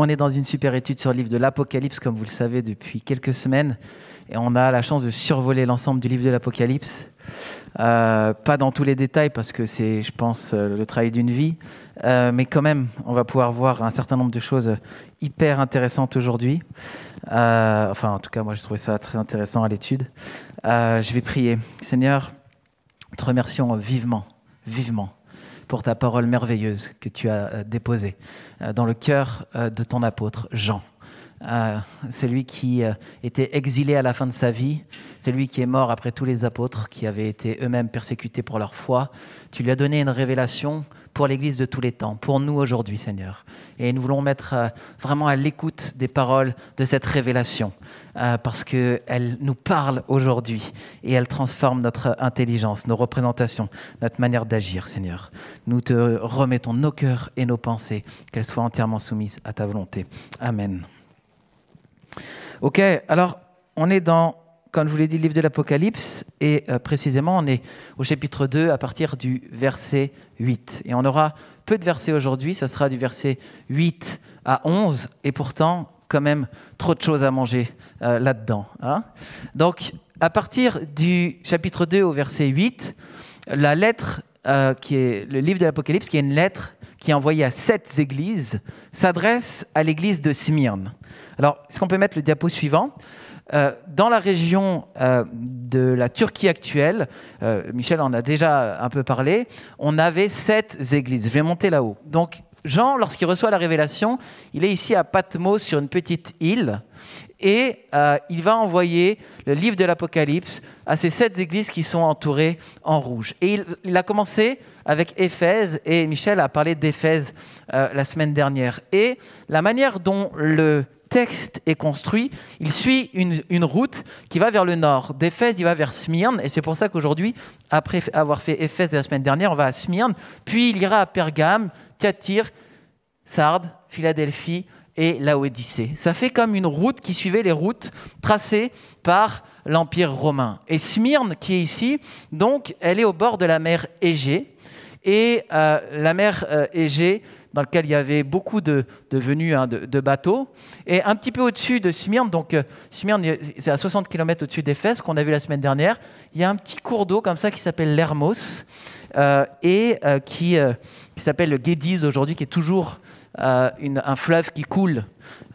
On est dans une super étude sur le livre de l'Apocalypse, comme vous le savez, depuis quelques semaines. Et on a la chance de survoler l'ensemble du livre de l'Apocalypse. Pas dans tous les détails, parce que c'est, je pense, le travail d'une vie. Mais quand même, on va pouvoir voir un certain nombre de choses hyper intéressantes aujourd'hui. Enfin, en tout cas, moi, j'ai trouvé ça très intéressant à l'étude. Je vais prier. Seigneur, nous te remercions vivement, vivement, pour ta parole merveilleuse que tu as déposée dans le cœur de ton apôtre Jean. Celui qui était exilé à la fin de sa vie, celui qui est mort après tous les apôtres qui avaient été eux-mêmes persécutés pour leur foi. Tu lui as donné une révélation pour l'Église de tous les temps, pour nous aujourd'hui, Seigneur. Et nous voulons mettre vraiment à l'écoute des paroles de cette révélation, parce qu'elle nous parle aujourd'hui et elle transforme notre intelligence, nos représentations, notre manière d'agir, Seigneur. Nous te remettons nos cœurs et nos pensées, qu'elles soient entièrement soumises à ta volonté. Amen. Ok, alors on est dans, comme je vous l'ai dit, le livre de l'Apocalypse, et précisément on est au chapitre 2 à partir du verset 8. Et on aura peu de versets aujourd'hui, ça sera du verset 8 à 11, et pourtant quand même trop de choses à manger là-dedans. Hein. Donc à partir du chapitre 2 au verset 8, la lettre qui est le livre de l'Apocalypse, qui est une lettre qui est envoyée à 7 églises, s'adresse à l'église de Smyrne. Alors, est-ce qu'on peut mettre le diapo suivant ? Dans la région de la Turquie actuelle, Michel en a déjà un peu parlé, on avait 7 églises. Je vais monter là-haut. Donc, Jean, lorsqu'il reçoit la révélation, il est ici à Patmos, sur une petite île, et il va envoyer le livre de l'Apocalypse à ces 7 églises qui sont entourées en rouge. Et il a commencé avec Éphèse, et Michel a parlé d'Éphèse la semaine dernière. Et la manière dont le texte est construit, il suit une route qui va vers le nord. D'Éphèse, il va vers Smyrne, et c'est pour ça qu'aujourd'hui, après avoir fait Éphèse la semaine dernière, on va à Smyrne, puis il ira à Pergame, Thyatire, Sardes, Philadelphie et Laodicée. Ça fait comme une route qui suivait les routes tracées par l'Empire romain. Et Smyrne, qui est ici, donc, elle est au bord de la mer Égée, et la mer Égée, dans lequel il y avait beaucoup de venues de bateaux. Et un petit peu au-dessus de Smyrne, donc Smyrne, c'est à 60 km au-dessus d'Éphèse, qu'on a vu la semaine dernière, il y a un petit cours d'eau comme ça qui s'appelle l'Hermos, qui s'appelle le Guédise aujourd'hui, qui est toujours un fleuve qui coule.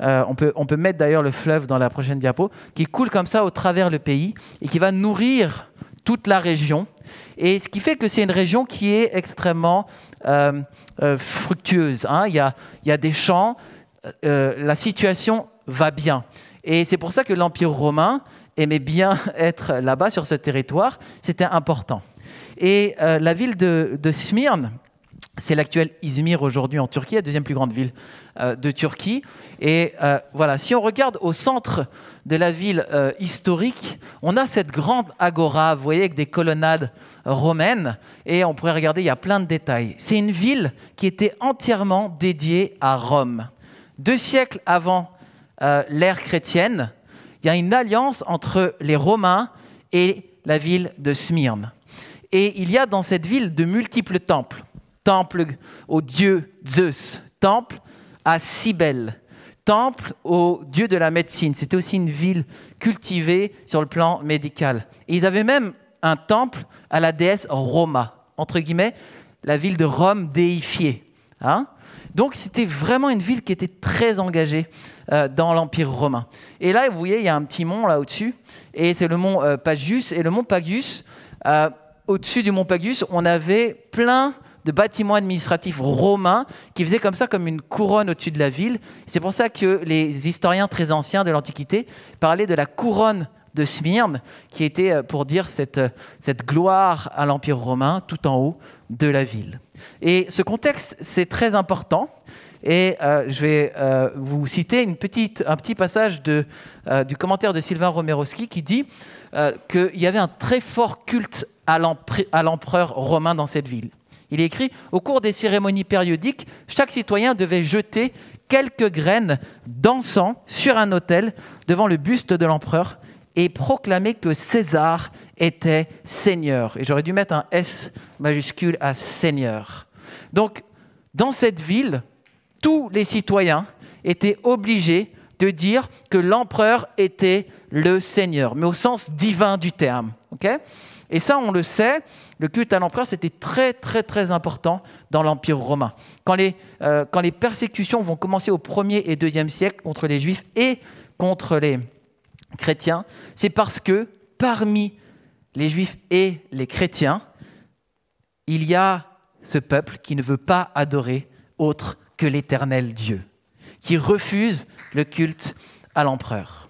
On peut mettre d'ailleurs le fleuve dans la prochaine diapo, qui coule comme ça au travers le pays et qui va nourrir toute la région. Et ce qui fait que c'est une région qui est extrêmement fructueuse. Hein. Il y a des champs, la situation va bien. Et c'est pour ça que l'Empire romain aimait bien être là-bas, sur ce territoire. C'était important. Et la ville de Smyrne, c'est l'actuel Izmir aujourd'hui en Turquie, la deuxième plus grande ville de Turquie. Et voilà, si on regarde au centre de la ville historique, on a cette grande agora, vous voyez, avec des colonnades romaines. Et on pourrait regarder, il y a plein de détails. C'est une ville qui était entièrement dédiée à Rome. 2 siècles avant l'ère chrétienne, il y a une alliance entre les Romains et la ville de Smyrne. Et il y a dans cette ville de multiples temples. Temple au dieu Zeus, temple à Cybèle, temple au dieu de la médecine. C'était aussi une ville cultivée sur le plan médical. Et ils avaient même un temple à la déesse Roma, entre guillemets, la ville de Rome déifiée. Hein ? Donc c'était vraiment une ville qui était très engagée dans l'Empire romain. Et là, vous voyez, il y a un petit mont là au-dessus, et c'est le mont Pagus. Et le mont Pagus, au-dessus du mont Pagus, on avait plein de bâtiments administratifs romains qui faisaient comme ça, comme une couronne au-dessus de la ville. C'est pour ça que les historiens très anciens de l'Antiquité parlaient de la couronne de Smyrne, qui était pour dire cette gloire à l'Empire romain tout en haut de la ville. Et ce contexte, c'est très important. Et je vais vous citer un petit passage du commentaire de Sylvain Romerowski qui dit qu'il y avait un très fort culte à l'empereur romain dans cette ville. Il est écrit « Au cours des cérémonies périodiques, chaque citoyen devait jeter quelques graines d'encens sur un autel devant le buste de l'empereur et proclamer que César était Seigneur. » Et j'aurais dû mettre un S majuscule à Seigneur. Donc, dans cette ville, tous les citoyens étaient obligés de dire que l'empereur était le Seigneur, mais au sens divin du terme. Okay? Et ça, on le sait, le culte à l'empereur, c'était très, très, très important dans l'Empire romain. Quand les persécutions vont commencer au 1er et 2e siècle contre les Juifs et contre les chrétiens, c'est parce que parmi les Juifs et les chrétiens, il y a ce peuple qui ne veut pas adorer autre que l'Éternel Dieu, qui refuse le culte à l'empereur.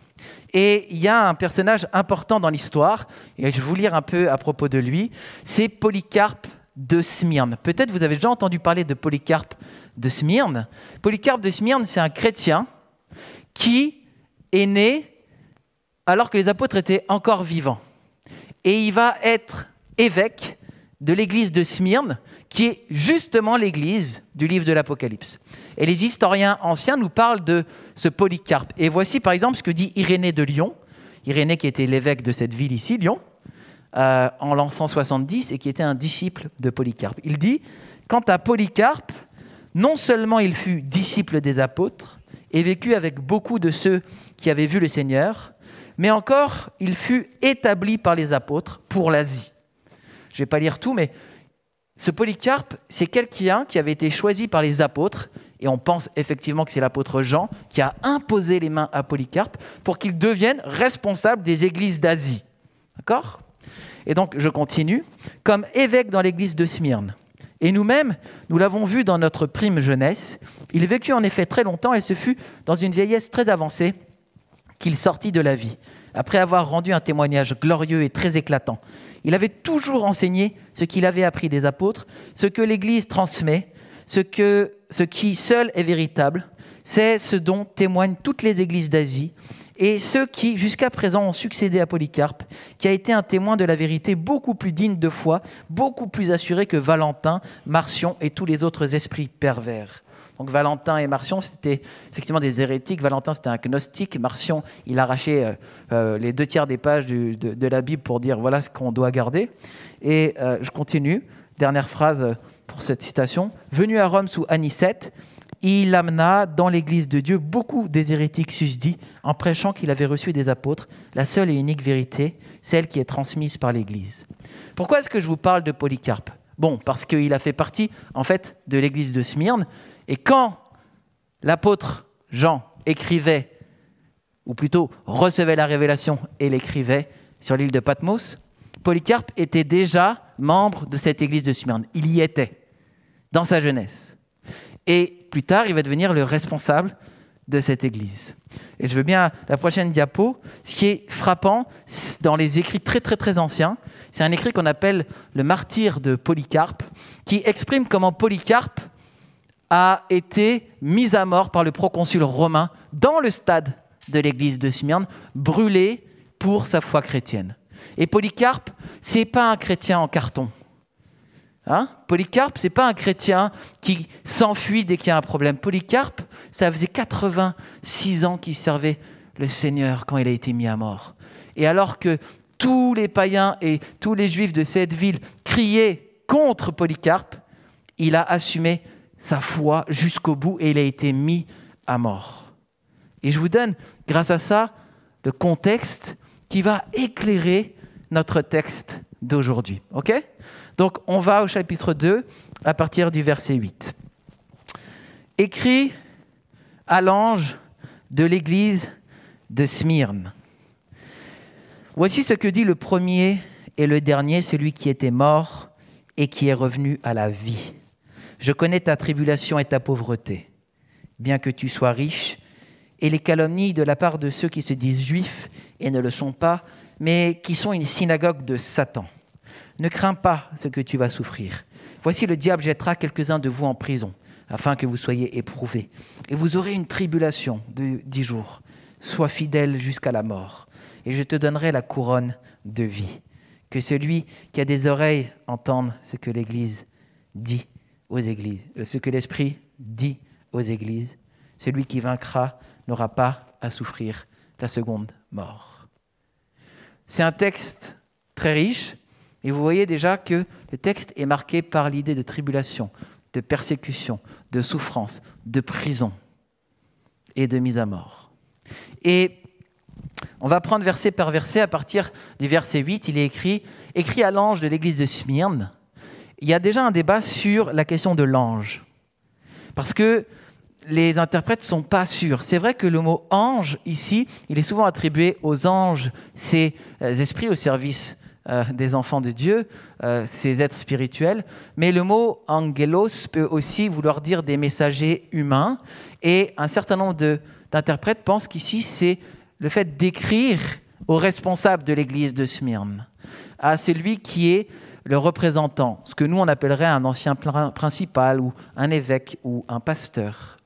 Et il y a un personnage important dans l'histoire, et je vais vous lire un peu à propos de lui, c'est Polycarpe de Smyrne. Peut-être vous avez déjà entendu parler de Polycarpe de Smyrne. Polycarpe de Smyrne, c'est un chrétien qui est né alors que les apôtres étaient encore vivants. Et il va être évêque de l'église de Smyrne, qui est justement l'église du livre de l'Apocalypse. Et les historiens anciens nous parlent de ce Polycarpe. Et voici par exemple ce que dit Irénée de Lyon, Irénée qui était l'évêque de cette ville ici, Lyon, en l'an 170, et qui était un disciple de Polycarpe. Il dit, quant à Polycarpe, non seulement il fut disciple des apôtres, et vécut avec beaucoup de ceux qui avaient vu le Seigneur, mais encore il fut établi par les apôtres pour l'Asie. Je ne vais pas lire tout, mais ce Polycarpe, c'est quelqu'un qui avait été choisi par les apôtres, et on pense effectivement que c'est l'apôtre Jean qui a imposé les mains à Polycarpe pour qu'il devienne responsable des églises d'Asie. D'accord ? Et donc, je continue. Comme évêque dans l'église de Smyrne. Et nous-mêmes, nous l'avons vu dans notre prime jeunesse, il vécut en effet très longtemps et ce fut dans une vieillesse très avancée qu'il sortit de la vie, après avoir rendu un témoignage glorieux et très éclatant. Il avait toujours enseigné ce qu'il avait appris des apôtres, ce que l'Église transmet, ce qui seul est véritable, c'est ce dont témoignent toutes les églises d'Asie et ceux qui, jusqu'à présent, ont succédé à Polycarpe, qui a été un témoin de la vérité beaucoup plus digne de foi, beaucoup plus assuré que Valentin, Marcion et tous les autres esprits pervers. Donc Valentin et Marcion, c'était effectivement des hérétiques. Valentin, c'était un gnostique. Marcion, il arrachait les 2/3 des pages de la Bible pour dire voilà ce qu'on doit garder. Et je continue. Dernière phrase pour cette citation. Venu à Rome sous Anicète, il amena dans l'église de Dieu beaucoup des hérétiques susdits en prêchant qu'il avait reçu des apôtres la seule et unique vérité, celle qui est transmise par l'église. Pourquoi est-ce que je vous parle de Polycarpe ? Bon, parce qu'il a fait partie, en fait, de l'église de Smyrne. Et quand l'apôtre Jean écrivait, ou plutôt recevait la révélation et l'écrivait sur l'île de Patmos, Polycarpe était déjà membre de cette église de Smyrne. Il y était, dans sa jeunesse. Et plus tard, il va devenir le responsable de cette église. Et je veux bien la prochaine diapo. Ce qui est frappant dans les écrits très, très, très anciens, c'est un écrit qu'on appelle le martyre de Polycarpe, qui exprime comment Polycarpe a été mis à mort par le proconsul romain dans le stade de l'église de Smyrne, brûlé pour sa foi chrétienne. Et Polycarpe, ce n'est pas un chrétien en carton. Polycarpe, ce n'est pas un chrétien qui s'enfuit dès qu'il y a un problème. Polycarpe, ça faisait 86 ans qu'il servait le Seigneur quand il a été mis à mort. Et alors que tous les païens et tous les juifs de cette ville criaient contre Polycarpe, il a assumé sa foi jusqu'au bout et il a été mis à mort. Et je vous donne, grâce à ça, le contexte qui va éclairer notre texte d'aujourd'hui. OK ? Donc, on va au chapitre 2, à partir du verset 8. Écrit à l'ange de l'église de Smyrne. Voici ce que dit le premier et le dernier, celui qui était mort et qui est revenu à la vie. Je connais ta tribulation et ta pauvreté, bien que tu sois riche, et les calomnies de la part de ceux qui se disent juifs et ne le sont pas, mais qui sont une synagogue de Satan. Ne crains pas ce que tu vas souffrir. Voici le diable jettera quelques-uns de vous en prison, afin que vous soyez éprouvés. Et vous aurez une tribulation de 10 jours. Sois fidèle jusqu'à la mort, et je te donnerai la couronne de vie. Que celui qui a des oreilles entende ce que l'Église dit aux églises, ce que l'Esprit dit aux églises. Celui qui vaincra n'aura pas à souffrir la seconde mort. C'est un texte très riche, et vous voyez déjà que le texte est marqué par l'idée de tribulation, de persécution, de souffrance, de prison. et de mise à mort. Et on va prendre verset par verset. À partir du verset 8, il est écrit à l'ange de l'église de Smyrne. Il y a déjà un débat sur la question de l'ange, parce que les interprètes ne sont pas sûrs. C'est vrai que le mot « ange », ici, il est souvent attribué aux anges, ces esprits au service des enfants de Dieu, ces êtres spirituels. Mais le mot « angelos » peut aussi vouloir dire des messagers humains. Et un certain nombre d'interprètes pensent qu'ici, c'est le fait d'écrire au responsable de l'église de Smyrne, à celui qui est le représentant, ce que nous, on appellerait un ancien principal ou un évêque ou un pasteur.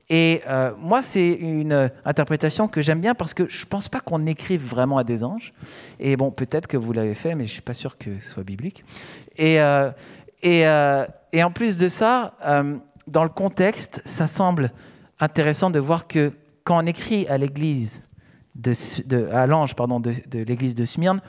Et moi, c'est une interprétation que j'aime bien parce que je ne pense pas qu'on écrive vraiment à des anges. Et bon, peut-être que vous l'avez fait, mais je ne suis pas sûr que ce soit biblique. Et en plus de ça, dans le contexte, ça semble intéressant de voir que quand on écrit à l'église, à l'ange de l'église de Smyrne,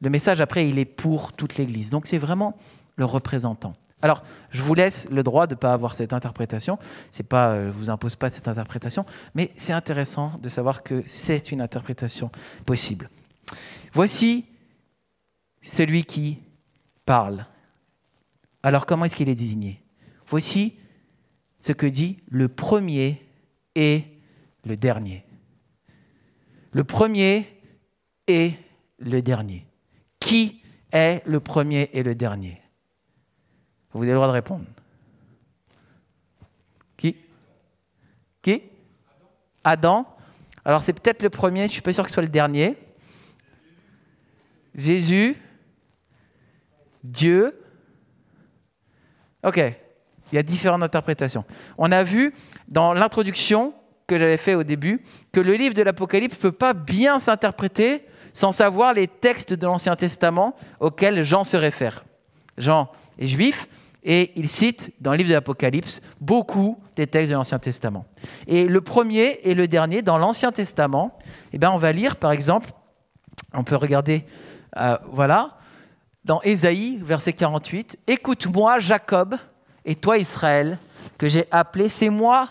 le message après, il est pour toute l'église. Donc c'est vraiment le représentant. Alors, je vous laisse le droit de ne pas avoir cette interprétation. Je ne vous impose pas cette interprétation, mais c'est intéressant de savoir que c'est une interprétation possible. Voici celui qui parle. Alors, comment est-ce qu'il est désigné ? Voici ce que dit le premier et le dernier. Le premier et le dernier. Qui est le premier et le dernier ? Vous avez le droit de répondre. Qui ? Adam. Alors c'est peut-être le premier, je ne suis pas sûr que ce soit le dernier. Jésus. Dieu. Ok, il y a différentes interprétations. On a vu dans l'introduction que j'avais fait au début que le livre de l'Apocalypse ne peut pas bien s'interpréter sans savoir les textes de l'Ancien Testament auxquels Jean se réfère. Jean est juif et il cite dans le livre de l'Apocalypse beaucoup des textes de l'Ancien Testament. Et le premier et le dernier dans l'Ancien Testament, on va lire par exemple, on peut regarder, dans Ésaïe, verset 48, « Écoute-moi Jacob et toi Israël, que j'ai appelé, c'est moi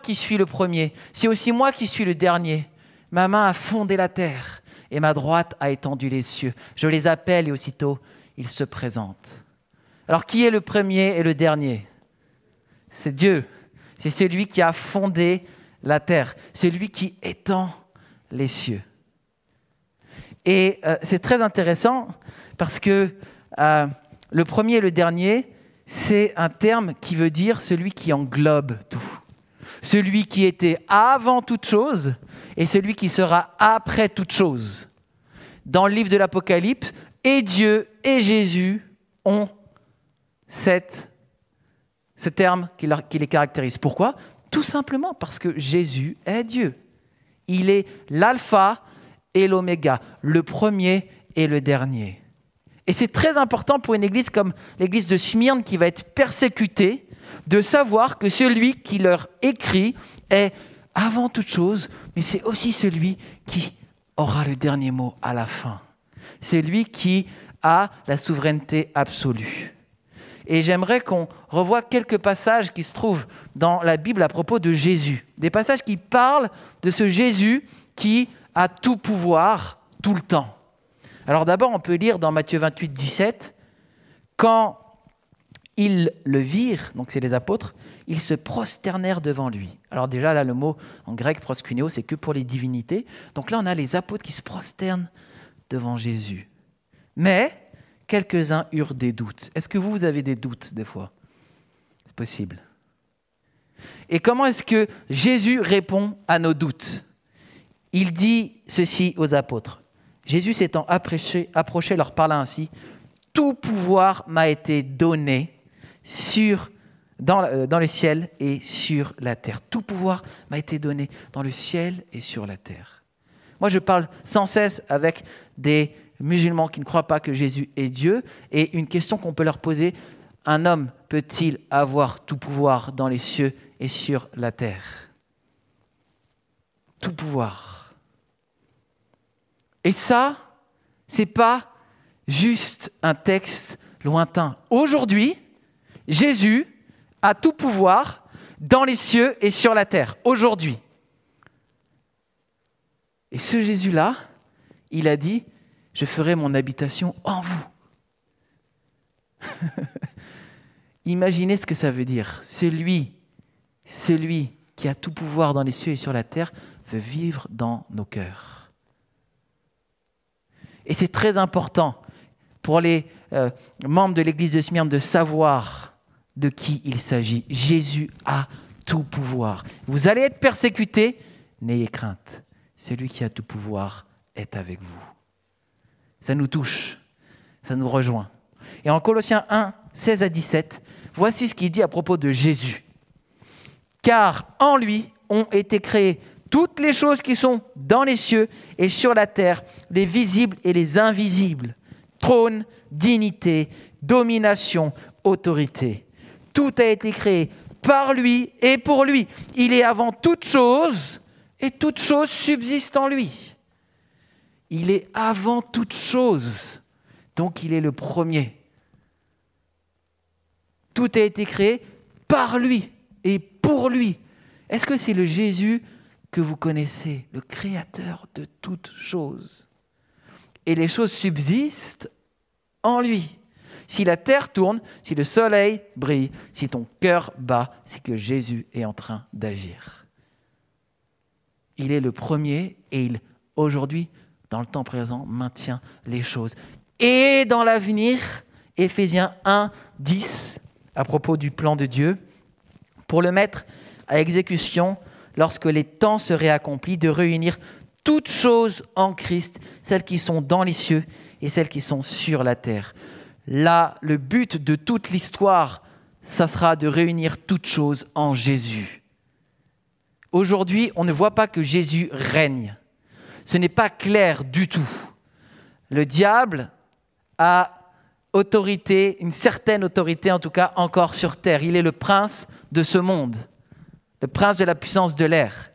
qui suis le premier, c'est aussi moi qui suis le dernier. Ma main a fondé la terre et ma droite a étendu les cieux. Je les appelle et aussitôt ils se présentent. » Alors, qui est le premier et le dernier ? C'est Dieu. C'est celui qui a fondé la terre. C'est lui qui étend les cieux. Et c'est très intéressant parce que le premier et le dernier, c'est un terme qui veut dire celui qui englobe tout. Celui qui était avant toute chose et celui qui sera après toute chose. Dans le livre de l'Apocalypse, et Dieu et Jésus ont ce terme qui les caractérise. Pourquoi ? Tout simplement parce que Jésus est Dieu. Il est l'alpha et l'oméga, le premier et le dernier. Et c'est très important pour une église comme l'église de Smyrne qui va être persécutée, de savoir que celui qui leur écrit est avant toute chose, mais c'est aussi celui qui aura le dernier mot à la fin. C'est lui qui a la souveraineté absolue. Et j'aimerais qu'on revoie quelques passages qui se trouvent dans la Bible à propos de Jésus. Des passages qui parlent de ce Jésus qui a tout pouvoir, tout le temps. Alors d'abord, on peut lire dans Matthieu 28, 17, « Quand ils le virent, donc c'est les apôtres, ils se prosternèrent devant lui. » Alors déjà, là, le mot en grec, proskuneo, c'est que pour les divinités. Donc là, on a les apôtres qui se prosternent devant Jésus. Mais quelques-uns eurent des doutes. Est-ce que vous avez des doutes des fois ? C'est possible. Et comment est-ce que Jésus répond à nos doutes ? Il dit ceci aux apôtres. Jésus s'étant approché leur parla ainsi. « Tout pouvoir m'a été donné dans le ciel et sur la terre. Tout pouvoir m'a été donné dans le ciel et sur la terre. » Moi, je parle sans cesse avec des musulmans qui ne croient pas que Jésus est Dieu. Et une question qu'on peut leur poser, un homme peut-il avoir tout pouvoir dans les cieux et sur la terre ? Tout pouvoir. Et ça, c'est pas juste un texte lointain. Aujourd'hui, Jésus a tout pouvoir dans les cieux et sur la terre, aujourd'hui. Et ce Jésus-là, il a dit, je ferai mon habitation en vous. Imaginez ce que ça veut dire. Celui qui a tout pouvoir dans les cieux et sur la terre veut vivre dans nos cœurs. Et c'est très important pour les membres de l'église de Smyrne de savoir de qui il s'agit. Jésus a tout pouvoir. Vous allez être persécutés, n'ayez crainte. Celui qui a tout pouvoir est avec vous. Ça nous touche, ça nous rejoint. Et en Colossiens 1, 16 à 17, voici ce qu'il dit à propos de Jésus. Car en lui ont été créées toutes les choses qui sont dans les cieux et sur la terre, les visibles et les invisibles, trône, dignité, domination, autorité. Tout a été créé par lui et pour lui. Il est avant toute chose et toute chose subsiste en lui. Il est avant toute chose, donc il est le premier. Tout a été créé par lui et pour lui. Est-ce que c'est le Jésus que vous connaissez, le créateur de toutes choses? Et les choses subsistent en lui. Si la terre tourne, si le soleil brille, si ton cœur bat, c'est que Jésus est en train d'agir. Il est le premier et il, aujourd'hui, dans le temps présent, maintient les choses. Et dans l'avenir, Éphésiens 1, 10, à propos du plan de Dieu, pour le mettre à exécution lorsque les temps seraient accomplis, de réunir toutes choses en Christ, celles qui sont dans les cieux et celles qui sont sur la terre. Là, le but de toute l'histoire, ça sera de réunir toutes choses en Jésus. Aujourd'hui, on ne voit pas que Jésus règne. Ce n'est pas clair du tout. Le diable a autorité, une certaine autorité en tout cas, encore sur terre. Il est le prince de ce monde, le prince de la puissance de l'air.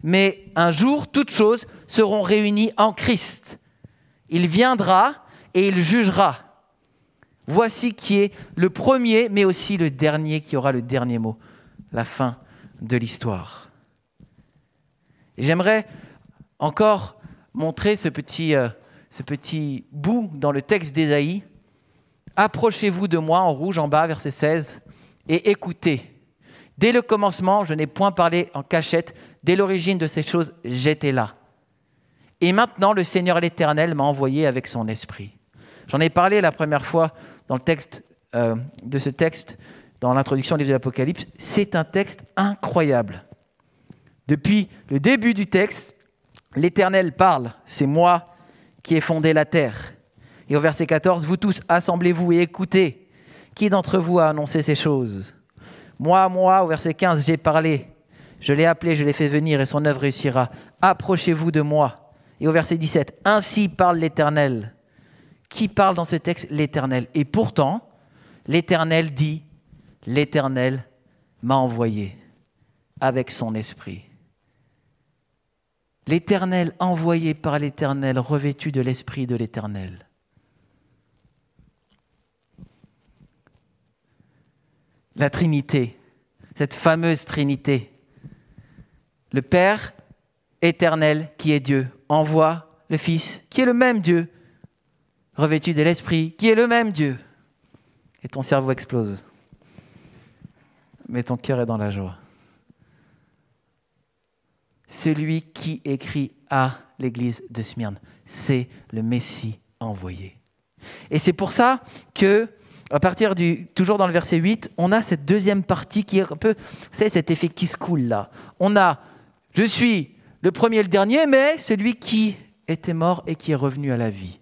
Mais un jour, toutes choses seront réunies en Christ. Il viendra et il jugera. Voici qui est le premier, mais aussi le dernier, qui aura le dernier mot, la fin de l'histoire. Et j'aimerais encore montrer ce petit bout dans le texte d'Ésaïe. Approchez-vous de moi, en rouge en bas, verset 16, et écoutez. Dès le commencement, je n'ai point parlé en cachette. Dès l'origine de ces choses, j'étais là. Et maintenant, le Seigneur l'Éternel m'a envoyé avec son esprit. J'en ai parlé la première fois dans le texte de ce texte, dans l'introduction du livre de l'Apocalypse. C'est un texte incroyable. Depuis le début du texte, l'Éternel parle. C'est moi qui ai fondé la terre. Et au verset 14, vous tous, assemblez-vous et écoutez. Qui d'entre vous a annoncé ces choses ? Moi, au verset 15, j'ai parlé. Je l'ai appelé, je l'ai fait venir et son œuvre réussira. Approchez-vous de moi. Et au verset 17, ainsi parle l'Éternel. Qui parle dans ce texte ? L'Éternel. Et pourtant, l'Éternel dit, l'Éternel m'a envoyé avec son esprit. L'Éternel, envoyé par l'Éternel, revêtu de l'Esprit de l'Éternel. La Trinité, cette fameuse Trinité. Le Père éternel qui est Dieu envoie le Fils qui est le même Dieu, revêtu de l'Esprit qui est le même Dieu. Et ton cerveau explose. Mais ton cœur est dans la joie. Celui qui écrit à l'église de Smyrne, c'est le Messie envoyé. Et c'est pour ça que, à partir toujours dans le verset 8, on a cette deuxième partie qui est un peu, vous savez, cet effet qui se coule là. On a, je suis le premier et le dernier, mais celui qui était mort et qui est revenu à la vie.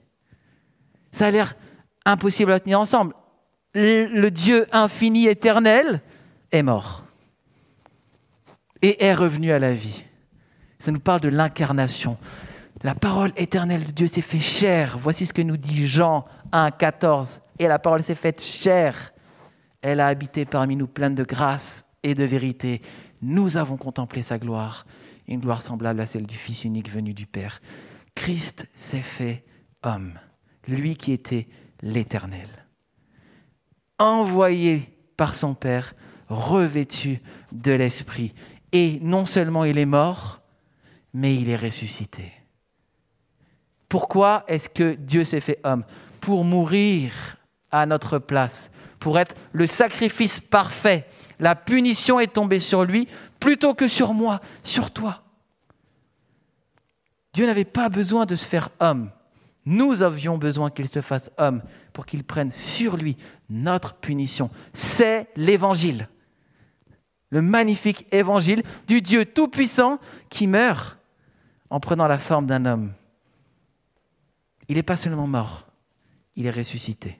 Ça a l'air impossible à tenir ensemble. Le Dieu infini, éternel, est mort et est revenu à la vie. Ça nous parle de l'incarnation. La parole éternelle de Dieu s'est fait chair. Voici ce que nous dit Jean 1, 14. Et la parole s'est faite chair. Elle a habité parmi nous pleine de grâce et de vérité. Nous avons contemplé sa gloire, une gloire semblable à celle du Fils unique venu du Père. Christ s'est fait homme, lui qui était l'Éternel. Envoyé par son Père, revêtu de l'Esprit. Et non seulement il est mort, mais il est ressuscité. Pourquoi est-ce que Dieu s'est fait homme? Pour mourir à notre place, pour être le sacrifice parfait. La punition est tombée sur lui plutôt que sur moi, sur toi. Dieu n'avait pas besoin de se faire homme. Nous avions besoin qu'il se fasse homme pour qu'il prenne sur lui notre punition. C'est l'Évangile. Le magnifique Évangile du Dieu Tout-Puissant qui meurt en prenant la forme d'un homme. Il n'est pas seulement mort, il est ressuscité.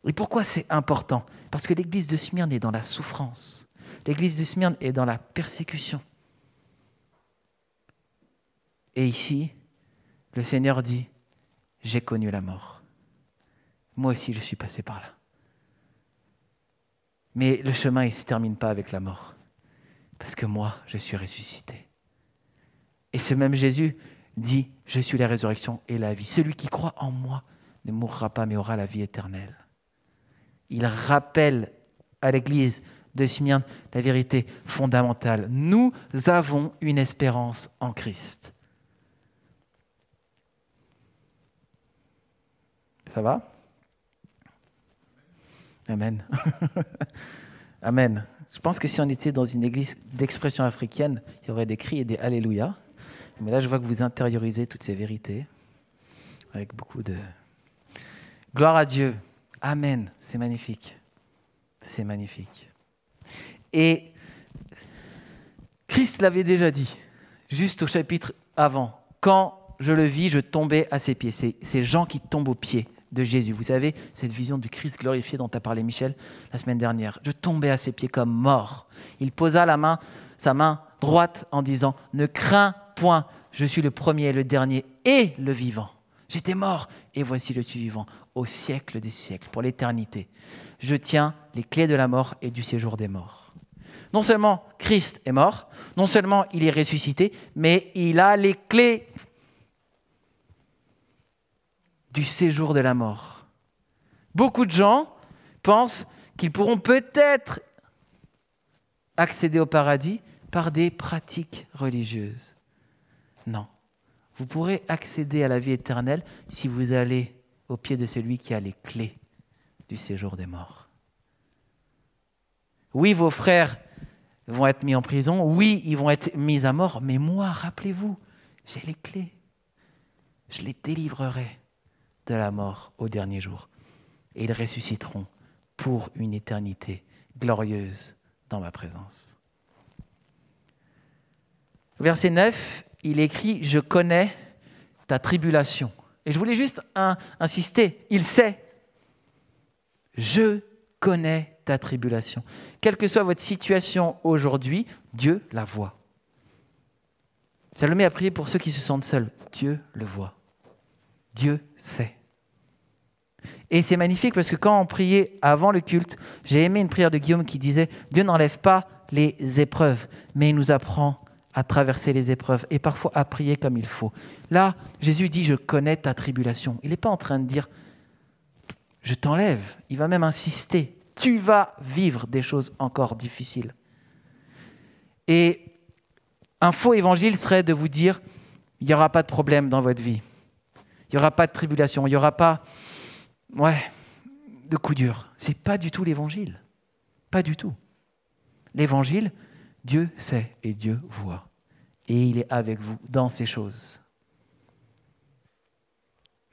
Et pourquoi c'est important? Parce que l'église de Smyrne est dans la souffrance. L'église de Smyrne est dans la persécution. Et ici, le Seigneur dit, j'ai connu la mort. Moi aussi, je suis passé par là. Mais le chemin, il ne se termine pas avec la mort. Parce que moi, je suis ressuscité. Et ce même Jésus dit, je suis la résurrection et la vie. Celui qui croit en moi ne mourra pas, mais aura la vie éternelle. Il rappelle à l'église de Smyrne la vérité fondamentale. Nous avons une espérance en Christ. Ça va? Amen. Amen. Je pense que si on était dans une église d'expression africaine, il y aurait des cris et des alléluia. Mais là, je vois que vous intériorisez toutes ces vérités avec beaucoup de... Gloire à Dieu. Amen. C'est magnifique. C'est magnifique. Et Christ l'avait déjà dit, juste au chapitre avant. Quand je le vis, je tombais à ses pieds. C'est ces gens qui tombent aux pieds de Jésus. Vous savez, cette vision du Christ glorifié dont a parlé Michel la semaine dernière. Je tombais à ses pieds comme mort. Il posa sa main droite en disant « Ne crains point, je suis le premier, le dernier et le vivant. J'étais mort et voici je suis vivant au siècle des siècles, pour l'éternité. Je tiens les clés de la mort et du séjour des morts. » Non seulement Christ est mort, non seulement il est ressuscité, mais il a les clés du séjour de la mort. Beaucoup de gens pensent qu'ils pourront peut-être accéder au paradis par des pratiques religieuses. Non. Vous pourrez accéder à la vie éternelle si vous allez au pied de celui qui a les clés du séjour des morts. Oui, vos frères vont être mis en prison. Oui, ils vont être mis à mort. Mais moi, rappelez-vous, j'ai les clés. Je les délivrerai de la mort au dernier jour. Et ils ressusciteront pour une éternité glorieuse dans ma présence. Verset 9, il écrit « Je connais ta tribulation ». Et je voulais juste insister, il sait. Je connais ta tribulation. Quelle que soit votre situation aujourd'hui, Dieu la voit. Salomé a prié pour ceux qui se sentent seuls. Dieu le voit. Dieu sait. Et c'est magnifique parce que quand on priait avant le culte, j'ai aimé une prière de Guillaume qui disait « Dieu n'enlève pas les épreuves, mais il nous apprend à traverser les épreuves et parfois à prier comme il faut. » Là, Jésus dit « Je connais ta tribulation ». Il n'est pas en train de dire « Je t'enlève ». Il va même insister « Tu vas vivre des choses encore difficiles ». Et un faux évangile serait de vous dire « Il n'y aura pas de problème dans votre vie. Il n'y aura pas de tribulation. Il n'y aura pas de coups durs. » Ce n'est pas du tout l'évangile. Pas du tout. L'évangile, Dieu sait et Dieu voit. Et il est avec vous dans ces choses.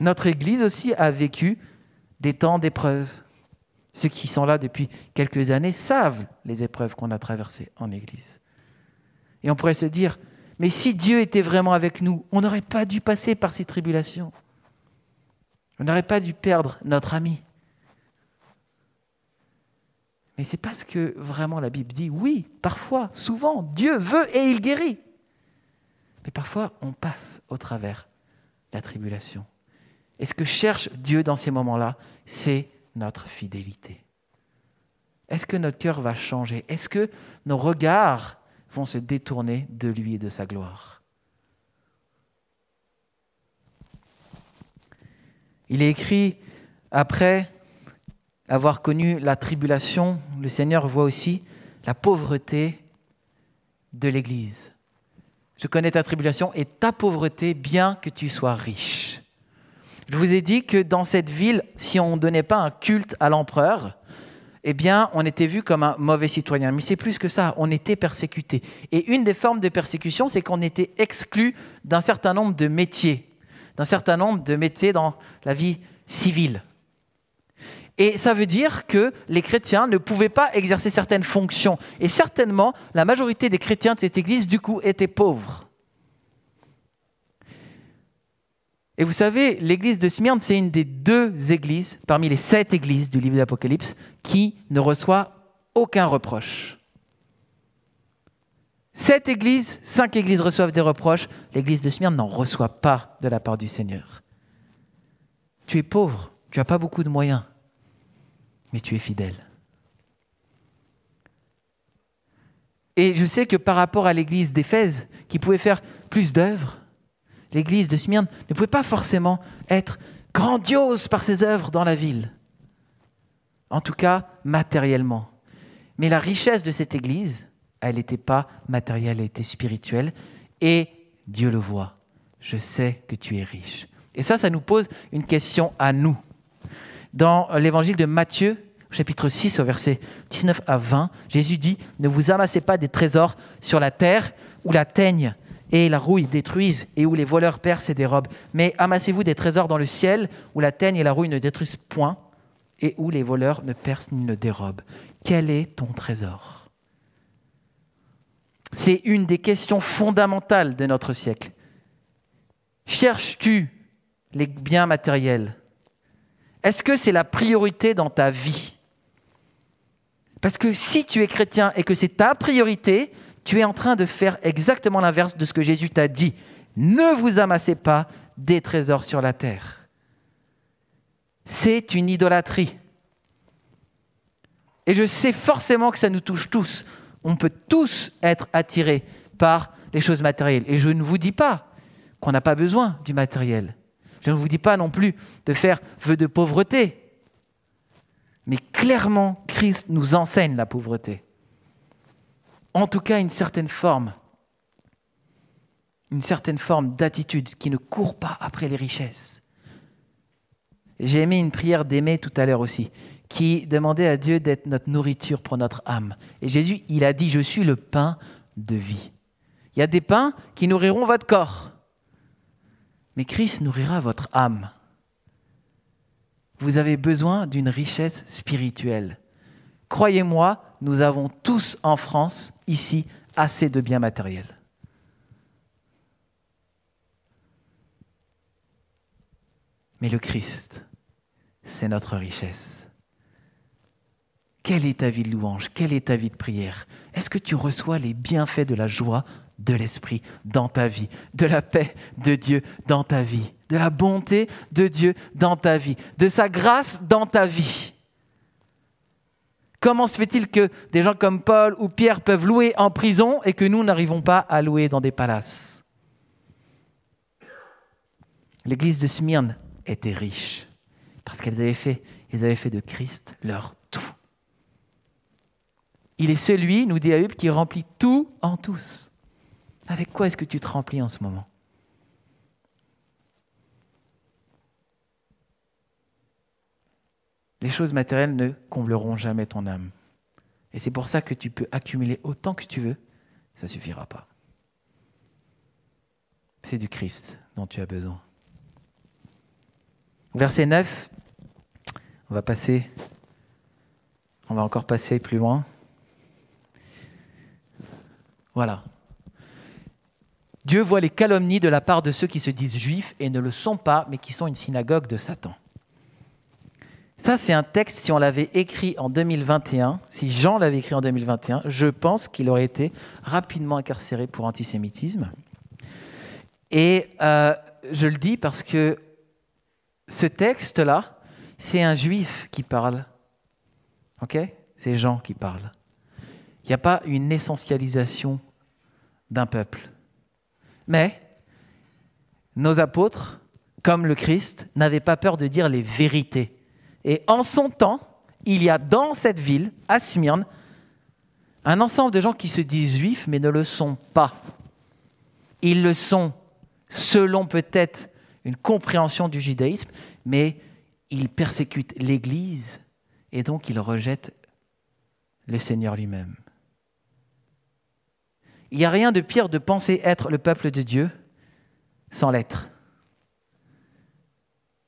Notre Église aussi a vécu des temps d'épreuves. Ceux qui sont là depuis quelques années savent les épreuves qu'on a traversées en Église. Et on pourrait se dire, mais si Dieu était vraiment avec nous, on n'aurait pas dû passer par ces tribulations. On n'aurait pas dû perdre notre ami. Mais c'est parce que vraiment la Bible dit, oui, parfois, souvent, Dieu veut et il guérit. Mais parfois, on passe au travers de la tribulation. Et ce que cherche Dieu dans ces moments-là, c'est notre fidélité. Est-ce que notre cœur va changer? Est-ce que nos regards vont se détourner de lui et de sa gloire? Il est écrit, après avoir connu la tribulation, le Seigneur voit aussi la pauvreté de l'Église. Je connais ta tribulation et ta pauvreté, bien que tu sois riche. Je vous ai dit que dans cette ville, si on ne donnait pas un culte à l'empereur, eh bien, on était vu comme un mauvais citoyen. Mais c'est plus que ça, on était persécuté. Et une des formes de persécution, c'est qu'on était exclu d'un certain nombre de métiers, dans la vie civile. Et ça veut dire que les chrétiens ne pouvaient pas exercer certaines fonctions. Et certainement, la majorité des chrétiens de cette église, du coup, étaient pauvres. Et vous savez, l'église de Smyrne, c'est une des 2 églises, parmi les 7 églises du livre de l'Apocalypse, qui ne reçoit aucun reproche. 7 églises, 5 églises reçoivent des reproches. L'église de Smyrne n'en reçoit pas de la part du Seigneur. Tu es pauvre, tu n'as pas beaucoup de moyens, mais tu es fidèle. Et je sais que par rapport à l'église d'Éphèse, qui pouvait faire plus d'œuvres, l'église de Smyrne ne pouvait pas forcément être grandiose par ses œuvres dans la ville. En tout cas, matériellement. Mais la richesse de cette église, elle n'était pas matérielle, elle était spirituelle. Et Dieu le voit. Je sais que tu es riche. Et ça nous pose une question à nous. Dans l'évangile de Matthieu, chapitre 6, au verset 19 à 20, Jésus dit « Ne vous amassez pas des trésors sur la terre où la teigne et la rouille détruisent et où les voleurs percent et dérobent. Mais amassez-vous des trésors dans le ciel où la teigne et la rouille ne détruisent point et où les voleurs ne percent ni ne dérobent. » Quel est ton trésor ? C'est une des questions fondamentales de notre siècle. Cherches-tu les biens matériels ? Est-ce que c'est la priorité dans ta vie ? Parce que si tu es chrétien et que c'est ta priorité, tu es en train de faire exactement l'inverse de ce que Jésus t'a dit. Ne vous amassez pas des trésors sur la terre. C'est une idolâtrie. Et je sais forcément que ça nous touche tous. On peut tous être attirés par les choses matérielles. Et je ne vous dis pas qu'on n'a pas besoin du matériel. Je ne vous dis pas non plus de faire vœu de pauvreté. Mais clairement, Christ nous enseigne la pauvreté. En tout cas, une certaine forme d'attitude qui ne court pas après les richesses. J'ai aimé une prière d'Aimé tout à l'heure aussi, qui demandait à Dieu d'être notre nourriture pour notre âme. Et Jésus, il a dit « Je suis le pain de vie ». Il y a des pains qui nourriront votre corps, mais Christ nourrira votre âme. Vous avez besoin d'une richesse spirituelle. Croyez-moi, nous avons tous en France, ici, assez de biens matériels. Mais le Christ, c'est notre richesse. Quelle est ta vie de louange ? Quelle est ta vie de prière ? Est-ce que tu reçois les bienfaits de la joie de l'Esprit dans ta vie, de la paix de Dieu dans ta vie, de la bonté de Dieu dans ta vie, de sa grâce dans ta vie ? Comment se fait-il que des gens comme Paul ou Pierre peuvent louer en prison et que nous n'arrivons pas à louer dans des palaces ? L'église de Smyrne était riche parce qu'ils avaient fait de Christ leur tout. Il est celui, nous dit la Bible, qui remplit tout en tous. Avec quoi est-ce que tu te remplis en ce moment ? Les choses matérielles ne combleront jamais ton âme. Et c'est pour ça que tu peux accumuler autant que tu veux, ça ne suffira pas. C'est du Christ dont tu as besoin. Verset 9, on va encore passer plus loin. Voilà. Dieu voit les calomnies de la part de ceux qui se disent juifs et ne le sont pas, mais qui sont une synagogue de Satan. Ça, c'est un texte, si on l'avait écrit en 2021, si Jean l'avait écrit en 2021, je pense qu'il aurait été rapidement incarcéré pour antisémitisme. Et je le dis parce que ce texte-là, c'est un juif qui parle. Ok ? C'est Jean qui parle. Il n'y a pas une essentialisation d'un peuple. Mais nos apôtres, comme le Christ, n'avaient pas peur de dire les vérités. Et en son temps, il y a dans cette ville, à Smyrne, Un ensemble de gens qui se disent juifs mais ne le sont pas. Ils le sont selon peut-être une compréhension du judaïsme, mais ils persécutent l'Église et donc ils rejettent le Seigneur lui-même. Il n'y a rien de pire de penser être le peuple de Dieu sans l'être.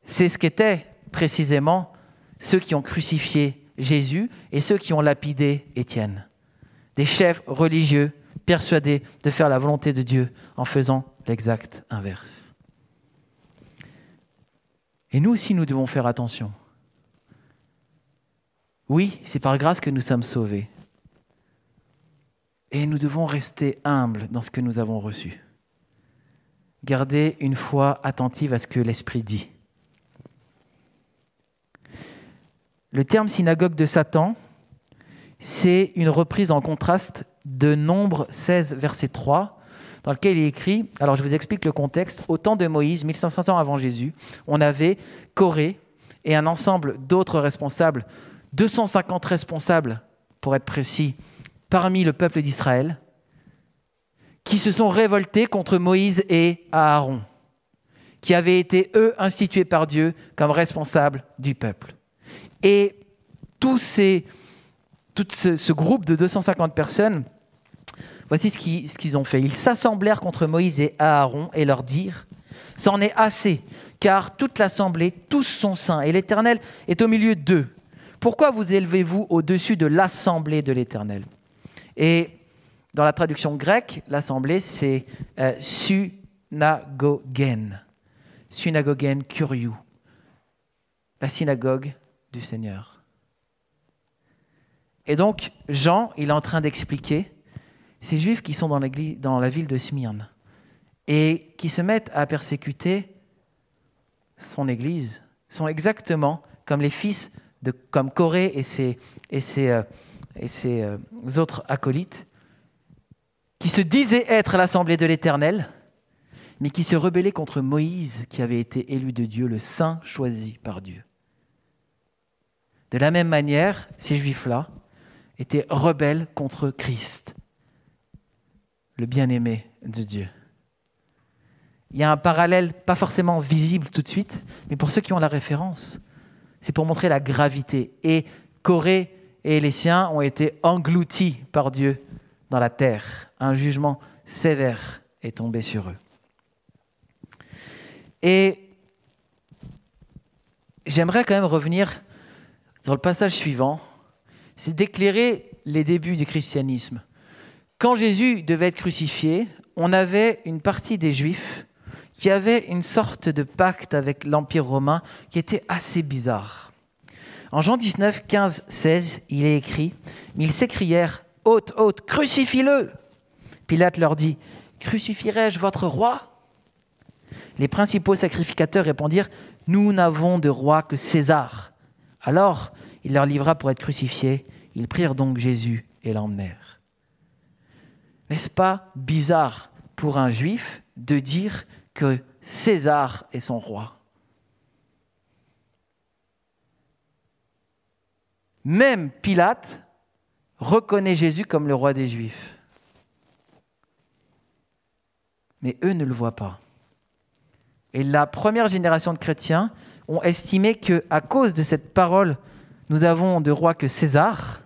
C'est ce qu'étaient précisément ceux qui ont crucifié Jésus et ceux qui ont lapidé Étienne. Des chefs religieux persuadés de faire la volonté de Dieu en faisant l'exact inverse. Et nous aussi, nous devons faire attention. Oui, c'est par grâce que nous sommes sauvés. Et nous devons rester humbles dans ce que nous avons reçu. Garder une foi attentive à ce que l'Esprit dit. Le terme synagogue de Satan, c'est une reprise en contraste de Nombre 16, verset 3, dans lequel il est écrit, alors je vous explique le contexte, au temps de Moïse, 1500 ans avant Jésus, on avait Corée et un ensemble d'autres responsables, 250 responsables, pour être précis, parmi le peuple d'Israël, qui se sont révoltés contre Moïse et Aaron, qui avaient été, eux, institués par Dieu comme responsables du peuple. Et tout ce groupe de 250 personnes, voici ce qu'ils ont fait. Ils s'assemblèrent contre Moïse et Aaron et leur dirent « C'en est assez, car toute l'assemblée, tous sont saints, et l'Éternel est au milieu d'eux. Pourquoi vous élevez-vous au-dessus de l'assemblée de l'Éternel » Et dans la traduction grecque, l'assemblée, c'est synagogen. Synagogen kuriou. La synagogue du Seigneur. Et donc, Jean, il est en train d'expliquer ces Juifs qui sont dans la ville de Smyrne et qui se mettent à persécuter son Église sont exactement comme les fils comme Corée et ses autres acolytes qui se disaient être l'assemblée de l'Éternel, mais qui se rebellaient contre Moïse qui avait été élu de Dieu, le saint choisi par Dieu. De la même manière, ces Juifs-là étaient rebelles contre Christ, le bien-aimé de Dieu. Il y a un parallèle, pas forcément visible tout de suite, mais pour ceux qui ont la référence, c'est pour montrer la gravité. Et Corée et les siens ont été engloutis par Dieu dans la terre. Un jugement sévère est tombé sur eux. Et j'aimerais quand même revenir sur le passage suivant, c'est d'éclairer les débuts du christianisme. Quand Jésus devait être crucifié, on avait une partie des Juifs qui avaient une sorte de pacte avec l'Empire romain qui était assez bizarre. En Jean 19, 15, 16, il est écrit « Mais ils s'écrièrent « Hôte, hôte, crucifie-le » Pilate leur dit « Crucifierai-je votre roi ?» Les principaux sacrificateurs répondirent « Nous n'avons de roi que César. » Alors, il leur livra pour être crucifié. Ils prirent donc Jésus et l'emmenèrent. N'est-ce pas bizarre pour un juif de dire que César est son roi? Même Pilate reconnaît Jésus comme le roi des Juifs. Mais eux ne le voient pas. Et la première génération de chrétiens ont estimé qu'à cause de cette parole, nous avons de roi que César,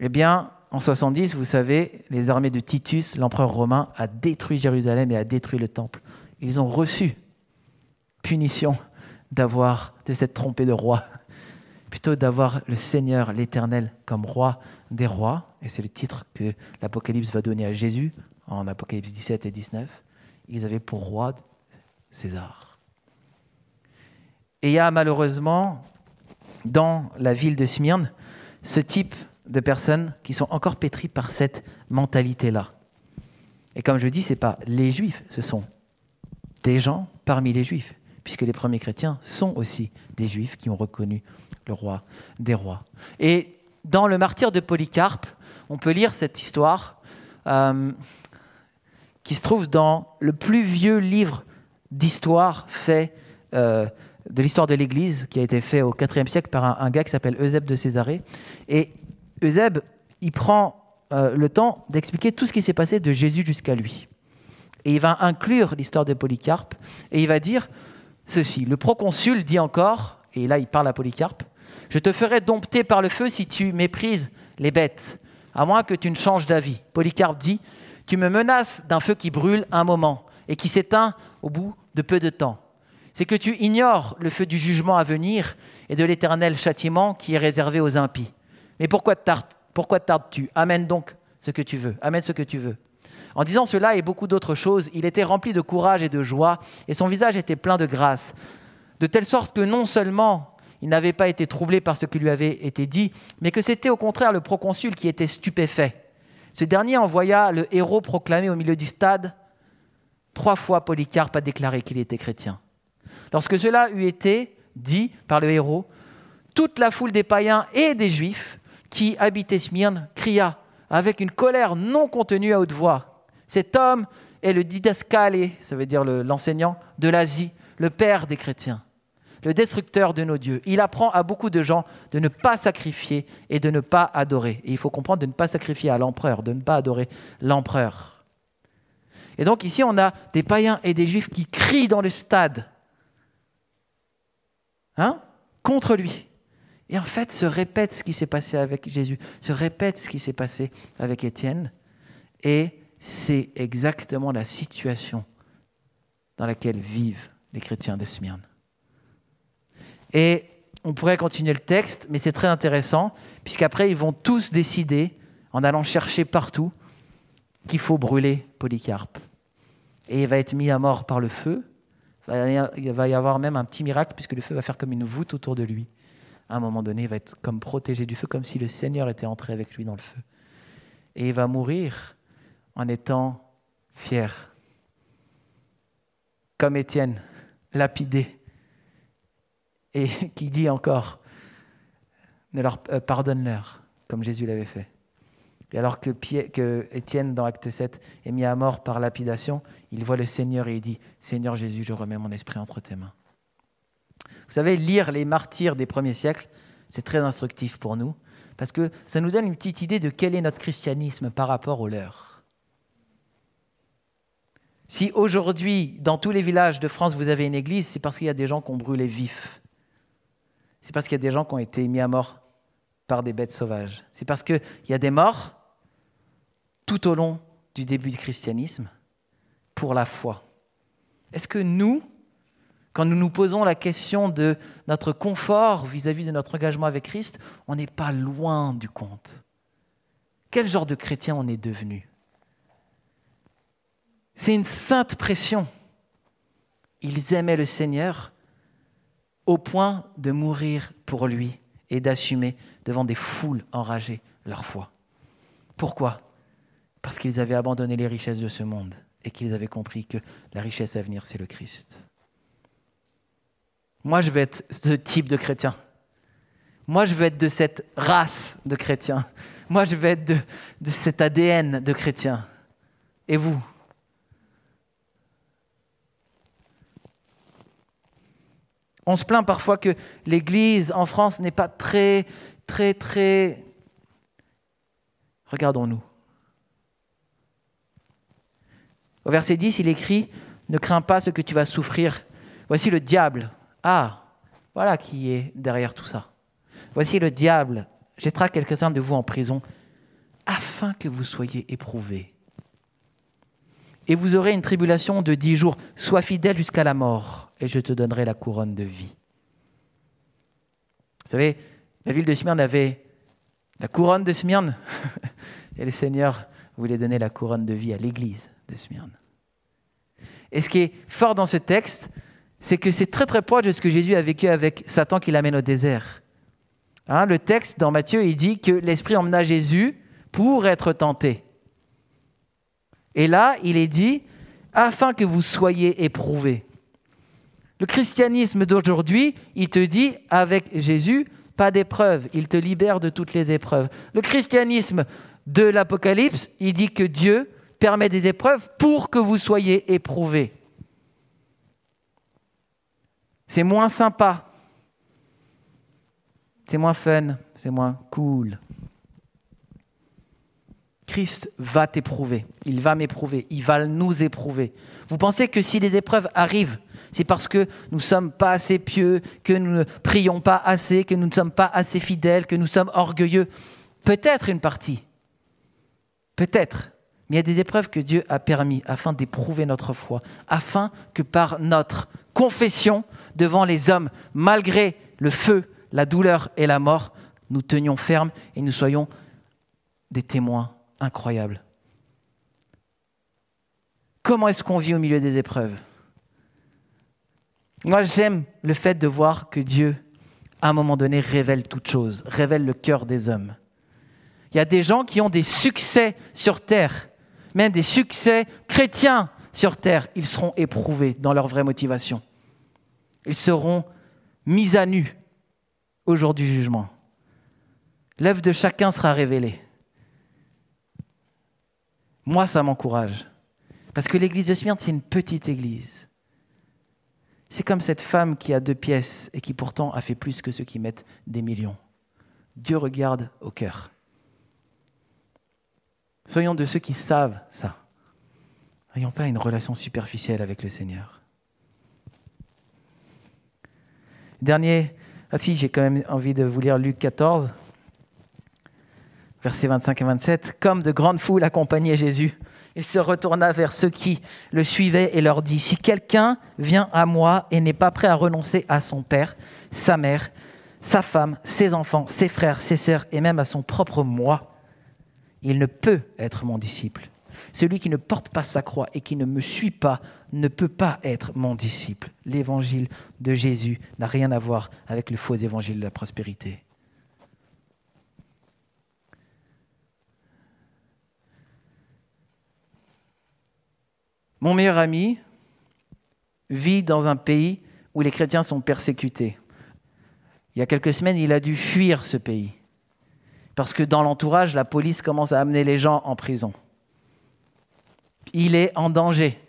eh bien, en 70, vous savez, les armées de Titus, l'empereur romain, a détruit Jérusalem et a détruit le temple. Ils ont reçu punition de s'être trompé de roi, plutôt d'avoir le Seigneur, l'Éternel, comme roi des rois. Et c'est le titre que l'Apocalypse va donner à Jésus, en Apocalypse 17 et 19. Ils avaient pour roi César. Et il y a malheureusement, dans la ville de Smyrne, ce type de personnes qui sont encore pétries par cette mentalité-là. Et comme je dis, ce n'est pas les Juifs, ce sont des gens parmi les Juifs, puisque les premiers chrétiens sont aussi des Juifs qui ont reconnu le roi des rois. Et dans le martyre de Polycarpe, on peut lire cette histoire qui se trouve dans le plus vieux livre d'histoire fait de l'histoire de l'Église, qui a été fait au IVe siècle par un gars qui s'appelle Eusèbe de Césarée. Et Eusèbe, il prend le temps d'expliquer tout ce qui s'est passé de Jésus jusqu'à lui. Et il va inclure l'histoire de Polycarpe, et il va dire ceci. Le proconsul dit encore, et là il parle à Polycarpe, « Je te ferai dompter par le feu si tu méprises les bêtes, à moins que tu ne changes d'avis. » Polycarpe dit, « Tu me menaces d'un feu qui brûle un moment et qui s'éteint au bout de peu de temps. C'est que tu ignores le feu du jugement à venir et de l'éternel châtiment qui est réservé aux impies. Mais pourquoi tardes-tu? Amène donc ce que tu veux. Amène ce que tu veux. » En disant cela et beaucoup d'autres choses, il était rempli de courage et de joie, et son visage était plein de grâce, de telle sorte que non seulement il n'avait pas été troublé par ce qui lui avait été dit, mais que c'était au contraire le proconsul qui était stupéfait. Ce dernier envoya le héros proclamé au milieu du stade. 3 fois Polycarpe a déclaré qu'il était chrétien. Lorsque cela eut été dit par le héros, toute la foule des païens et des juifs qui habitaient Smyrne cria avec une colère non contenue à haute voix. Cet homme est le didascale, ça veut dire l'enseignant de l'Asie, le père des chrétiens, le destructeur de nos dieux. Il apprend à beaucoup de gens de ne pas sacrifier et de ne pas adorer. Et il faut comprendre de ne pas sacrifier à l'empereur, de ne pas adorer l'empereur. Et donc ici, on a des païens et des juifs qui crient dans le stade contre lui. Et en fait, se répète ce qui s'est passé avec Jésus, se répète ce qui s'est passé avec Étienne. Et c'est exactement la situation dans laquelle vivent les chrétiens de Smyrne. Et on pourrait continuer le texte, mais c'est très intéressant, puisqu'après, ils vont tous décider, en allant chercher partout, qu'il faut brûler Polycarpe. Et il va être mis à mort par le feu. Il va y avoir même un petit miracle, puisque le feu va faire comme une voûte autour de lui. À un moment donné, il va être comme protégé du feu, comme si le Seigneur était entré avec lui dans le feu. Et il va mourir en étant fier. Comme Étienne, lapidé. Et qui dit encore, pardonne-leur, comme Jésus l'avait fait. Et alors que Étienne, dans Acte 7, est mis à mort par lapidation, il voit le Seigneur et il dit, « Seigneur Jésus, je remets mon esprit entre tes mains. » Vous savez, lire les martyrs des premiers siècles, c'est très instructif pour nous, parce que ça nous donne une petite idée de quel est notre christianisme par rapport au leur. Si aujourd'hui, dans tous les villages de France, vous avez une église, c'est parce qu'il y a des gens qui ont brûlé vifs. C'est parce qu'il y a des gens qui ont été mis à mort par des bêtes sauvages. C'est parce qu'il y a des morts tout au long du début du christianisme pour la foi. Est-ce que nous, quand nous nous posons la question de notre confort vis-à-vis de notre engagement avec Christ, on n'est pas loin du compte? Quel genre de chrétien on est devenu? C'est une sainte pression. Ils aimaient le Seigneur au point de mourir pour lui et d'assumer devant des foules enragées leur foi. Pourquoi? Parce qu'ils avaient abandonné les richesses de ce monde et qu'ils avaient compris que la richesse à venir, c'est le Christ. Moi, je veux être ce type de chrétien. Moi, je veux être de cette race de chrétiens. Moi, je veux être de cet ADN de chrétien. Et vous? On se plaint parfois que l'Église en France n'est pas très... Regardons-nous. Au verset 10, il écrit « Ne crains pas ce que tu vas souffrir. Voici le diable. » Ah, voilà qui est derrière tout ça. « Voici le diable jettera quelques-uns de vous en prison afin que vous soyez éprouvés. Et vous aurez une tribulation de 10 jours. Sois fidèle jusqu'à la mort et je te donnerai la couronne de vie. » Vous savez, la ville de Smyrne avait la couronne de Smyrne et le Seigneur voulait donner la couronne de vie à l'église de Smyrne. Et ce qui est fort dans ce texte, c'est que c'est très très proche de ce que Jésus a vécu avec Satan qui l'amène au désert. Le texte dans Matthieu, il dit que l'Esprit emmena Jésus pour être tenté. Et là, il est dit, afin que vous soyez éprouvés. Le christianisme d'aujourd'hui, il te dit, avec Jésus, pas d'épreuve, il te libère de toutes les épreuves. Le christianisme de l'Apocalypse, il dit que Dieu permet des épreuves pour que vous soyez éprouvés. C'est moins sympa, c'est moins fun, c'est moins cool. Christ va t'éprouver, il va m'éprouver, il va nous éprouver. Vous pensez que si les épreuves arrivent, c'est parce que nous ne sommes pas assez pieux, que nous ne prions pas assez, que nous ne sommes pas assez fidèles, que nous sommes orgueilleux? Peut-être une partie, peut-être. Mais il y a des épreuves que Dieu a permis afin d'éprouver notre foi, afin que par notre confession devant les hommes, malgré le feu, la douleur et la mort, nous tenions ferme et nous soyons des témoins incroyables. Comment est-ce qu'on vit au milieu des épreuves? Moi, j'aime le fait de voir que Dieu, à un moment donné, révèle toute chose, révèle le cœur des hommes. Il y a des gens qui ont des succès sur terre, même des succès chrétiens sur terre. Ils seront éprouvés dans leur vraie motivation. Ils seront mis à nu au jour du jugement. L'œuvre de chacun sera révélée. Moi, ça m'encourage. Parce que l'église de Smyrne, c'est une petite église. C'est comme cette femme qui a 2 pièces et qui pourtant a fait plus que ceux qui mettent des millions. Dieu regarde au cœur. Soyons de ceux qui savent ça. N'ayons pas une relation superficielle avec le Seigneur. J'ai quand même envie de vous lire Luc 14, versets 25 et 27. Comme de grandes foules accompagnaient Jésus, il se retourna vers ceux qui le suivaient et leur dit : « Si quelqu'un vient à moi et n'est pas prêt à renoncer à son père, sa mère, sa femme, ses enfants, ses frères, ses sœurs et même à son propre moi, il ne peut être mon disciple. Celui qui ne porte pas sa croix et qui ne me suit pas ne peut pas être mon disciple. » L'évangile de Jésus n'a rien à voir avec le faux évangile de la prospérité. Mon meilleur ami vit dans un pays où les chrétiens sont persécutés. Il y a quelques semaines, il a dû fuir ce pays parce que dans l'entourage, la police commence à amener les gens en prison. Il est en danger.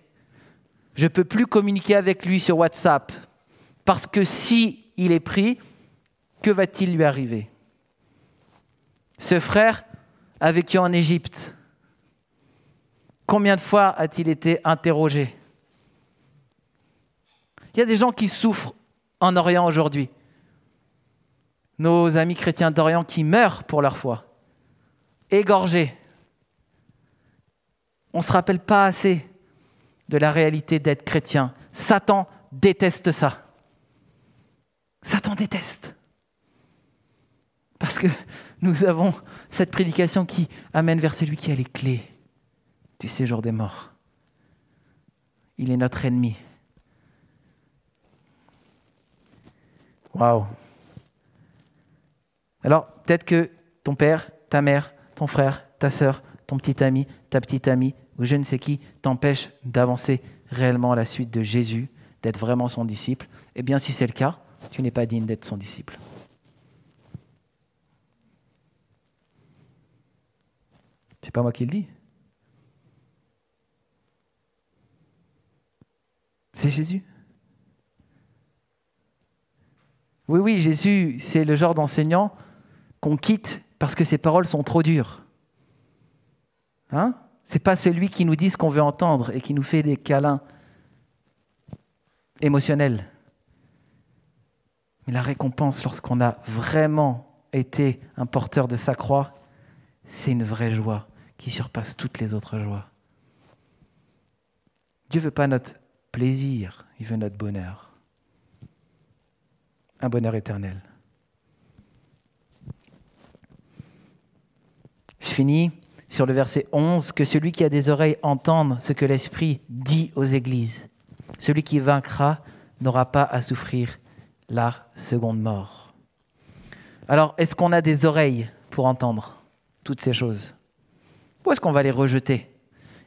Je ne peux plus communiquer avec lui sur WhatsApp parce que si il est pris, que va-t-il lui arriver? Ce frère a vécu en Égypte. Combien de fois a-t-il été interrogé? Il y a des gens qui souffrent en Orient aujourd'hui. Nos amis chrétiens d'Orient qui meurent pour leur foi, égorgés. On ne se rappelle pas assez de la réalité d'être chrétien. Satan déteste ça. Satan déteste. Parce que nous avons cette prédication qui amène vers celui qui a les clés du séjour des morts. Il est notre ennemi. Waouh! Alors, peut-être que ton père, ta mère, ton frère, ta sœur, ton petit ami, ta petite amie, ou je ne sais qui, t'empêche d'avancer réellement à la suite de Jésus, d'être vraiment son disciple. Eh bien, si c'est le cas, tu n'es pas digne d'être son disciple. C'est pas moi qui le dis. C'est Jésus. Oui, Jésus, c'est le genre d'enseignant qu'on quitte parce que ses paroles sont trop dures. Hein? C'est pas celui qui nous dit ce qu'on veut entendre et qui nous fait des câlins émotionnels. Mais la récompense lorsqu'on a vraiment été un porteur de sa croix, c'est une vraie joie qui surpasse toutes les autres joies. Dieu ne veut pas notre plaisir, il veut notre bonheur. Un bonheur éternel. Je finis sur le verset 11, que celui qui a des oreilles entende ce que l'Esprit dit aux églises. Celui qui vaincra n'aura pas à souffrir la seconde mort. Alors, est-ce qu'on a des oreilles pour entendre toutes ces choses? Ou est-ce qu'on va les rejeter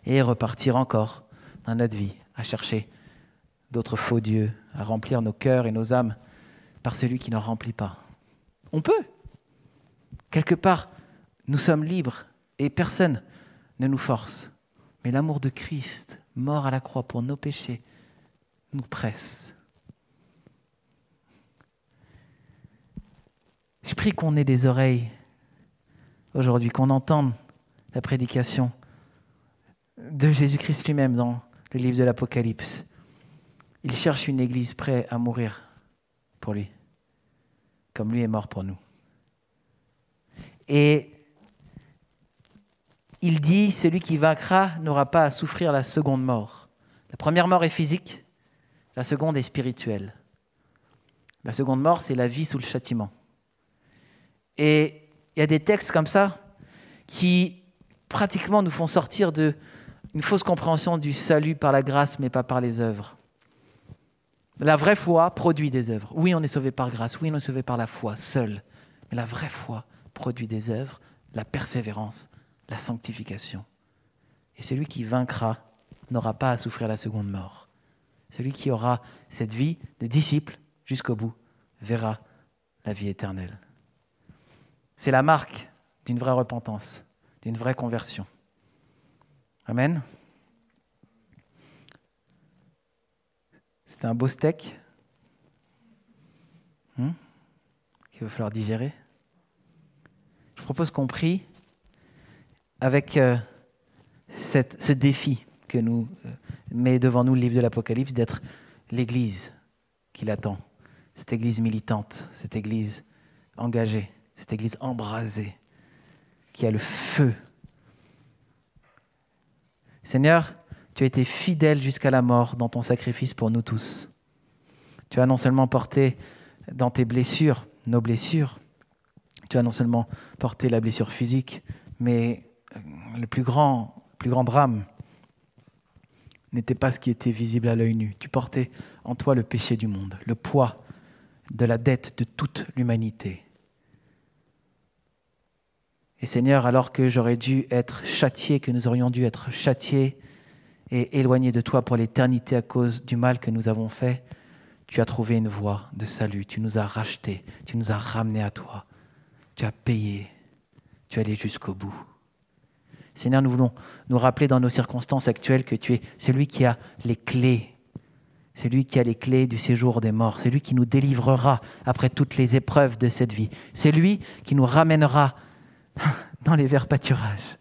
et repartir encore dans notre vie à chercher d'autres faux dieux, à remplir nos cœurs et nos âmes par celui qui n'en remplit pas? On peut. Quelque part, nous sommes libres et personne ne nous force. Mais l'amour de Christ, mort à la croix pour nos péchés, nous presse. Je prie qu'on ait des oreilles aujourd'hui, qu'on entende la prédication de Jésus-Christ lui-même dans le livre de l'Apocalypse. Il cherche une église prête à mourir pour lui, comme lui est mort pour nous. Et il dit, celui qui vaincra n'aura pas à souffrir la seconde mort. La première mort est physique, la seconde est spirituelle. La seconde mort, c'est la vie sous le châtiment. Et il y a des textes comme ça qui pratiquement nous font sortir d'une fausse compréhension du salut par la grâce, mais pas par les œuvres. La vraie foi produit des œuvres. Oui, on est sauvé par grâce, oui, on est sauvé par la foi seule. Mais la vraie foi produit des œuvres, la persévérance, la sanctification. Et celui qui vaincra n'aura pas à souffrir la seconde mort. Celui qui aura cette vie de disciple jusqu'au bout verra la vie éternelle. C'est la marque d'une vraie repentance, d'une vraie conversion. Amen. C'était un beau steak qu'il va falloir digérer. Je propose qu'on prie avec ce défi que nous met devant nous le livre de l'Apocalypse, d'être l'Église qu'il attend. Cette Église militante, cette Église engagée, cette Église embrasée, qui a le feu. Seigneur, tu as été fidèle jusqu'à la mort dans ton sacrifice pour nous tous. Tu as non seulement porté dans tes blessures, nos blessures, tu as non seulement porté la blessure physique, mais le plus grand drame n'était pas ce qui était visible à l'œil nu. Tu portais en toi le péché du monde, le poids de la dette de toute l'humanité. Et Seigneur, alors que j'aurais dû être châtié, que nous aurions dû être châtiés et éloignés de toi pour l'éternité à cause du mal que nous avons fait, tu as trouvé une voie de salut, tu nous as rachetés, tu nous as ramenés à toi, tu as payé, tu es allé jusqu'au bout. Seigneur, nous voulons nous rappeler dans nos circonstances actuelles que tu es celui qui a les clés. C'est lui qui a les clés du séjour des morts. C'est lui qui nous délivrera après toutes les épreuves de cette vie. C'est lui qui nous ramènera dans les verts pâturages.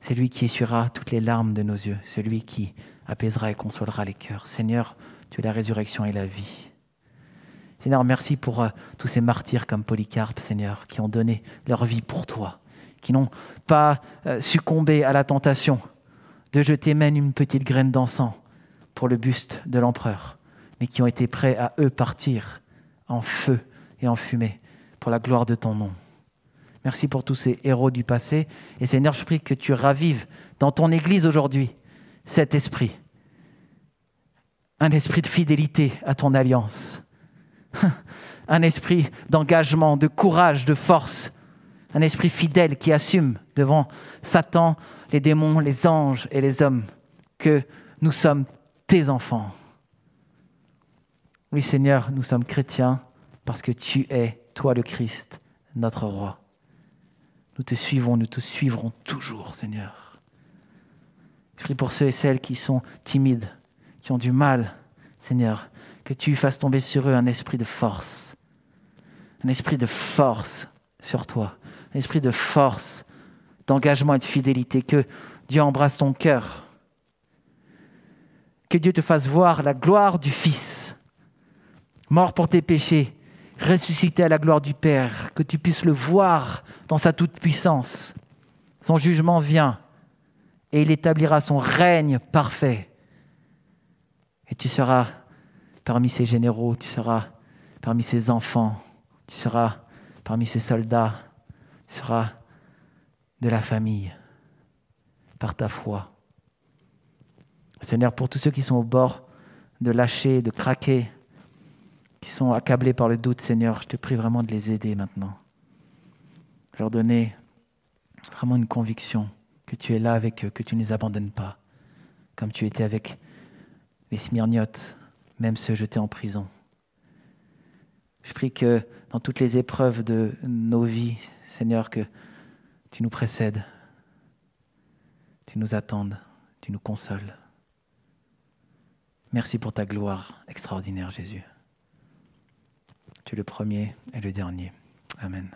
C'est lui qui essuiera toutes les larmes de nos yeux. C'est lui qui apaisera et consolera les cœurs. Seigneur, tu es la résurrection et la vie. Seigneur, merci pour tous ces martyrs comme Polycarpe, Seigneur, qui ont donné leur vie pour toi, qui n'ont pas succombé à la tentation de jeter même une petite graine d'encens pour le buste de l'empereur, mais qui ont été prêts à eux partir en feu et en fumée pour la gloire de ton nom. Merci pour tous ces héros du passé. Et Seigneur, je prie que tu ravives dans ton Église aujourd'hui cet esprit. Un esprit de fidélité à ton alliance. Un esprit d'engagement, de courage, de force. Un esprit fidèle qui assume devant Satan, les démons, les anges et les hommes que nous sommes tes enfants. Oui Seigneur, nous sommes chrétiens parce que tu es, toi le Christ, notre roi. Nous te suivons, nous te suivrons toujours, Seigneur. Je prie pour ceux et celles qui sont timides, qui ont du mal, Seigneur, que tu fasses tomber sur eux un esprit de force sur toi, un esprit de force, d'engagement et de fidélité, que Dieu embrasse ton cœur, que Dieu te fasse voir la gloire du Fils, mort pour tes péchés, ressuscité à la gloire du Père, que tu puisses le voir dans sa toute-puissance. Son jugement vient et il établira son règne parfait. Et tu seras parmi ses généraux, tu seras parmi ses enfants, tu seras parmi ses soldats, tu seras de la famille par ta foi. Seigneur, pour tous ceux qui sont au bord de lâcher, de craquer, qui sont accablés par le doute, Seigneur, je te prie vraiment de les aider maintenant. Je leur donner vraiment une conviction que tu es là avec eux, que tu ne les abandonnes pas, comme tu étais avec les Smyrniotes, même ceux jetés en prison. Je prie que dans toutes les épreuves de nos vies, Seigneur, que tu nous précèdes, tu nous attendes, tu nous consoles. Merci pour ta gloire extraordinaire, Jésus. Tu es le premier et le dernier. Amen.